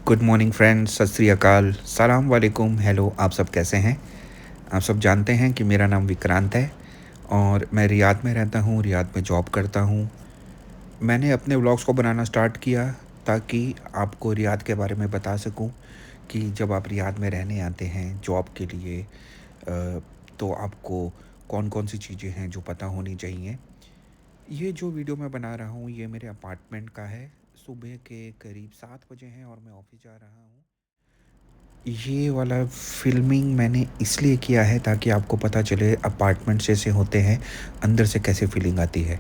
Good morning friends, सत श्री अकाल, सलाम वालेकुम, हेलो। आप सब कैसे हैं? आप सब जानते हैं कि मेरा नाम विक्रांत है और मैं रियाद में रहता हूँ, रियाद में जॉब करता हूँ। मैंने अपने व्लॉग्स को बनाना स्टार्ट किया ताकि आपको रियाद के बारे में बता सकूँ कि जब आप रियाद में रहने आते हैं जॉब के लिए तो आपको कौन-कौन सी चीज़ें हैं जो पता होनी चाहिए। ये जो वीडियो मैं बना रहा हूँ, ये मेरे अपार्टमेंट का है। सुबह के करीब 7 बजे हैं और मैं ऑफ़िस जा रहा हूँ। ये वाला फ़िल्मिंग मैंने इसलिए किया है ताकि आपको पता चले अपार्टमेंट्स जैसे होते हैं, अंदर से कैसे फ़ीलिंग आती है।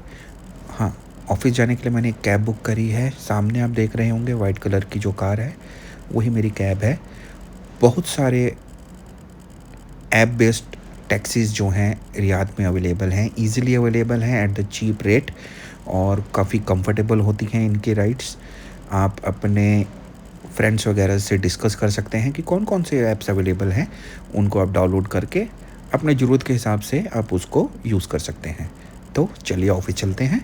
हाँ, ऑफ़िस जाने के लिए मैंने एक कैब बुक करी है। सामने आप देख रहे होंगे वाइट कलर की जो कार है, वही मेरी कैब है। बहुत सारे ऐप बेस्ड टैक्सीज़ जो हैं रियाद में अवेलेबल हैं, ईज़िली अवेलेबल हैं एट द चीप रेट और काफ़ी कंफर्टेबल होती हैं इनकी राइड्स। आप अपने फ्रेंड्स वगैरह से डिस्कस कर सकते हैं कि कौन-कौन से ऐप्स अवेलेबल हैं, उनको आप डाउनलोड करके अपने ज़रूरत के हिसाब से आप उसको यूज़ कर सकते हैं। तो चलिए ऑफ़िस चलते हैं।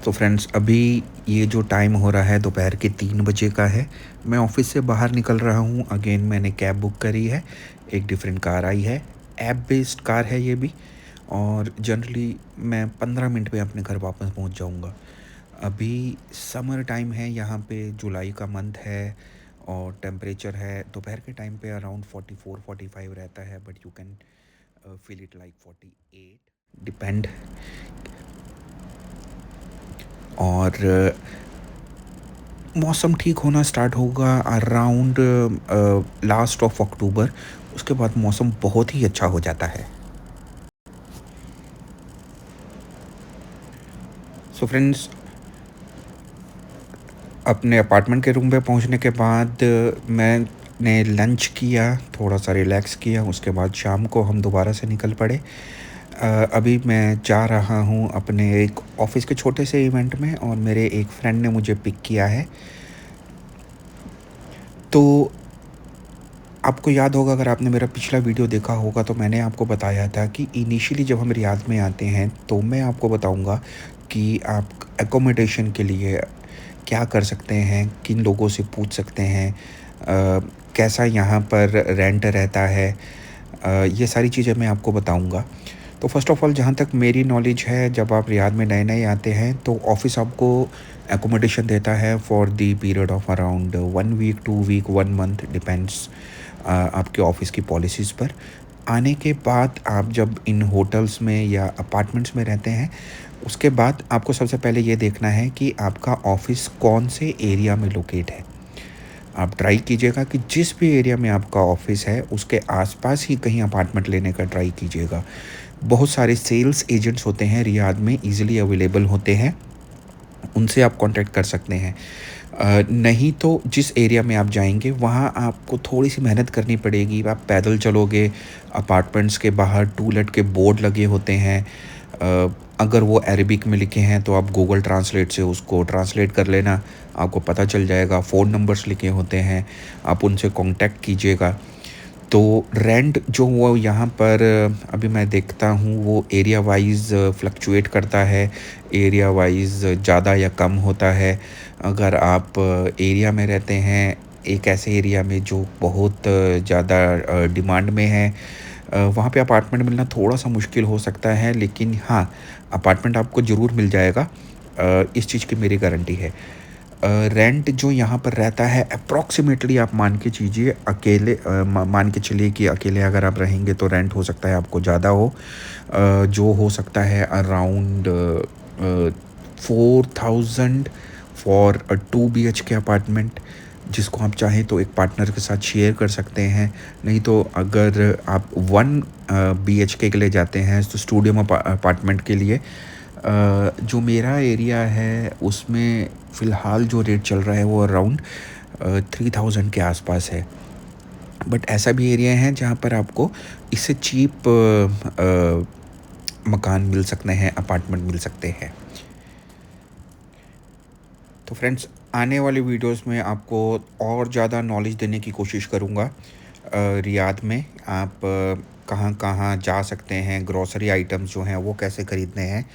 तो फ्रेंड्स, अभी ये जो टाइम हो रहा है दोपहर के 3 बजे का है। मैं ऑफ़िस से बाहर निकल रहा हूँ। अगेन मैंने कैब बुक करी है, एक डिफरेंट कार आई है, ऐप बेस्ड कार है ये भी और जनरली मैं 15 मिनट में अपने घर वापस पहुँच जाऊँगा। अभी समर टाइम है, यहाँ पे जुलाई का मंथ है और टेम्परेचर है दोपहर के टाइम पे अराउंड 44-45 रहता है, but you can feel it like 48 depend. और मौसम ठीक होना स्टार्ट होगा अराउंड लास्ट ऑफ अक्टूबर। उसके बाद मौसम बहुत ही अच्छा हो जाता है। सो फ्रेंड्स, अपने अपार्टमेंट के रूम पे पहुंचने के बाद मैंने लंच किया, थोड़ा सा रिलैक्स किया। उसके बाद शाम को हम दोबारा से निकल पड़े। अभी मैं जा रहा हूं अपने एक ऑफ़िस के छोटे से इवेंट में और मेरे एक फ्रेंड ने मुझे पिक किया है। तो आपको याद होगा, अगर आपने मेरा पिछला वीडियो देखा होगा तो मैंने आपको बताया था कि इनिशियली जब हम रियाद में आते हैं तो मैं आपको बताऊंगा कि आप एकोमोडेशन के लिए क्या कर सकते हैं, किन लोगों से पूछ सकते हैं, कैसा यहाँ पर रेंट रहता है। ये सारी चीज़ें मैं आपको बताऊंगा। तो फर्स्ट ऑफ़ ऑल, जहाँ तक मेरी नॉलेज है, जब आप रियाद में नए-नए आते हैं तो ऑफ़िस आपको एकोमोडेशन देता है for the period of around 1 week, 2 week, 1 month, depends आपके ऑफ़िस की पॉलिसीज़ पर। आने के बाद आप जब इन होटल्स में या अपार्टमेंट्स में रहते हैं, उसके बाद आपको सबसे पहले ये देखना है कि आपका ऑफ़िस कौन से एरिया में लोकेट है। आप ट्राई कीजिएगा कि जिस भी एरिया में आपका ऑफ़िस है, उसके आस-पास ही कहीं अपार्टमेंट लेने का ट्राई कीजिएगा। बहुत सारे सेल्स एजेंट्स होते हैं रियाद में, ईज़िली अवेलेबल होते हैं, उनसे आप कॉन्टैक्ट कर सकते हैं। नहीं तो जिस एरिया में आप जाएँगे वहाँ आपको थोड़ी-सी मेहनत करनी पड़ेगी। आप पैदल चलोगे, अपार्टमेंट्स के बाहर टू लेट के बोर्ड लगे होते हैं। अगर वो अरबिक में लिखे हैं तो आप गूगल ट्रांसलेट से उसको ट्रांसलेट कर लेना, आपको पता चल जाएगा। फ़ोन नंबर्स लिखे होते हैं, आप उनसे कॉन्टैक्ट कीजिएगा। तो रेंट जो वो यहाँ पर अभी मैं देखता हूँ वो एरिया वाइज़ फ्लक्चुएट करता है, एरिया वाइज़ ज़्यादा या कम होता है। अगर आप एरिया में रहते हैं, एक ऐसे एरिया में जो बहुत ज़्यादा डिमांड में है, वहाँ पे अपार्टमेंट मिलना थोड़ा-सा मुश्किल हो सकता है, लेकिन हाँ, अपार्टमेंट आपको ज़रूर मिल जाएगा। इस चीज़ की मेरी गारंटी है। रेंट जो यहाँ पर रहता है अप्रॉक्सिमेटली आप मान के चलिए, अकेले मान के चलिए कि अकेले अगर आप रहेंगे तो रेंट हो सकता है आपको ज़्यादा हो, जो हो सकता है around 4000 for a 2 BHK apartment, जिसको आप चाहें तो एक पार्टनर के साथ शेयर कर सकते हैं। नहीं तो अगर आप 1 BHK के लिए जाते हैं तो स्टूडियो अपार्टमेंट के लिए जो मेरा एरिया है उसमें फ़िलहाल जो रेट चल रहा है वो अराउंड 3000 के आसपास है। बट ऐसा भी एरिया है जहाँ पर आपको इससे चीप मकान मिल सकते हैं, अपार्टमेंट मिल सकते हैं। तो फ्रेंड्स, आने वाले वीडियोस में आपको और ज़्यादा नॉलेज देने की कोशिश करूँगा। रियाद में आप कहाँ-कहाँ जा सकते हैं, ग्रोसरी आइटम्स जो हैं वो कैसे खरीदने हैं,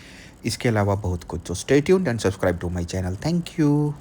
इसके अलावा बहुत कुछ। तो stay tuned and subscribe to my channel. Thank you.